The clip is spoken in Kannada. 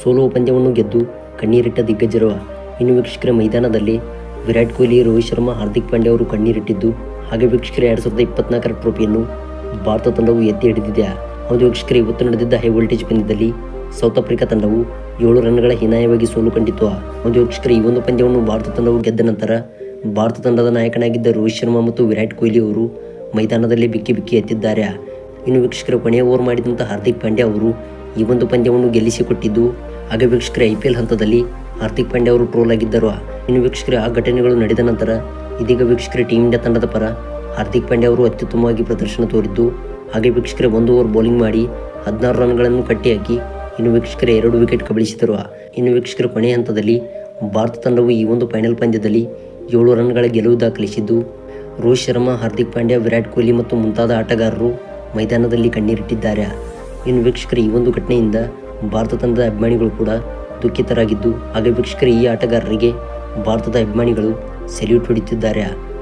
ಸೋಲುವ ಪಂದ್ಯವನ್ನು ಗೆದ್ದು ಕಣ್ಣೀರಿಟ್ಟ ದಿಗ್ಗಜರು. ಇನ್ನು ವೀಕ್ಷಕರ ಮೈದಾನದಲ್ಲಿ ವಿರಾಟ್ ಕೊಹ್ಲಿ, ರೋಹಿತ್ ಶರ್ಮಾ, ಹಾರ್ದಿಕ್ ಪಾಂಡ್ಯ ಅವರು ಕಣ್ಣೀರಿಟ್ಟಿದ್ದು, ಹಾಗೆ ವೀಕ್ಷಕರ 2024ರ ಟ್ರೋಫಿಯನ್ನು ಭಾರತ ತಂಡವು ಎತ್ತಿ ಹಿಡಿದಿದೆ. ಹೌದು ವೀಕ್ಷಕರ, ಇವತ್ತು ನಡೆದಿದ್ದ ಹೈ ವೋಲ್ಟೇಜ್ ಪಂದ್ಯದಲ್ಲಿ ಸೌತ್ ಆಫ್ರಿಕಾ ತಂಡವು 7 ರನ್ಗಳ ಹೀನಾಯವಾಗಿ ಸೋಲು ಕಂಡಿತು. ಹೌದು ವೀಕ್ಷಕರ, ಈ ಒಂದು ಪಂದ್ಯವನ್ನು ಭಾರತ ತಂಡವು ಗೆದ್ದ ನಂತರ ಭಾರತ ತಂಡದ ನಾಯಕನಾಗಿದ್ದ ರೋಹಿತ್ ಶರ್ಮಾ ಮತ್ತು ವಿರಾಟ್ ಕೊಹ್ಲಿ ಅವರು ಮೈದಾನದಲ್ಲಿ ಬಿಕ್ಕಿ ಬಿಕ್ಕಿ ಎತ್ತಿದ್ದಾರೆ. ಇನ್ನು ವೀಕ್ಷಕರ ಕೊನೆಯ ಓವರ್ ಮಾಡಿದಂಥ ಹಾರ್ದಿಕ್ ಪಾಂಡ್ಯ ಅವರು ಈ ಒಂದು ಪಂದ್ಯವನ್ನು ಗೆಲ್ಲಿಸಿಕೊಟ್ಟಿದ್ದು, ಹಾಗೆ ವೀಕ್ಷಕರ IPL ಹಂತದಲ್ಲಿ ಹಾರ್ದಿಕ್ ಪಾಂಡ್ಯ ಅವರು ಟ್ರೋಲ್ ಆಗಿದ್ದರು. ಇನ್ನು ವೀಕ್ಷಕರ ಆ ಘಟನೆಗಳು ನಡೆದ ನಂತರ ಇದೀಗ ವೀಕ್ಷಕರ ಟೀಮ್ ಇಂಡಿಯಾ ತಂಡದ ಪರ ಹಾರ್ದಿಕ್ ಪಾಂಡ್ಯ ಅವರು ಅತ್ಯುತ್ತಮವಾಗಿ ಪ್ರದರ್ಶನ ತೋರಿದ್ದು, ಹಾಗೆ ವೀಕ್ಷಕರ 1 ಓವರ್ ಬೌಲಿಂಗ್ ಮಾಡಿ 16 ರನ್ಗಳನ್ನು ಕಟ್ಟಿಹಾಕಿ ಇನ್ನು ವೀಕ್ಷಕರ 2 ವಿಕೆಟ್ ಕಬಳಿಸಿದರು. ಇನ್ನು ವೀಕ್ಷಕರ ಕೊನೆಯ ಹಂತದಲ್ಲಿ ಭಾರತ ತಂಡವು ಈ ಒಂದು ಫೈನಲ್ ಪಂದ್ಯದಲ್ಲಿ 7 ರನ್ಗಳ ಗೆಲುವು ದಾಖಲಿಸಿದ್ದು, ರೋಹಿತ್ ಶರ್ಮಾ, ಹಾರ್ದಿಕ್ ಪಾಂಡ್ಯ, ವಿರಾಟ್ ಕೊಹ್ಲಿ ಮತ್ತು ಮುಂತಾದ ಆಟಗಾರರು ಮೈದಾನದಲ್ಲಿ ಕಣ್ಣೀರಿಟ್ಟಿದ್ದಾರೆ. ಇನ್ನು ವೀಕ್ಷಕರ ಈ ಒಂದು ಘಟನೆಯಿಂದ ಭಾರತ ತಂಡದ ಅಭಿಮಾನಿಗಳು ಕೂಡ ದುಃಖಿತರಾಗಿದ್ದು, ಹಾಗೆ ವೀಕ್ಷಕರ ಈ ಆಟಗಾರರಿಗೆ ಭಾರತದ ಅಭಿಮಾನಿಗಳು ಸೆಲ್ಯೂಟ್ ಹೊಡೆಯುತ್ತಿದ್ದಾರೆ.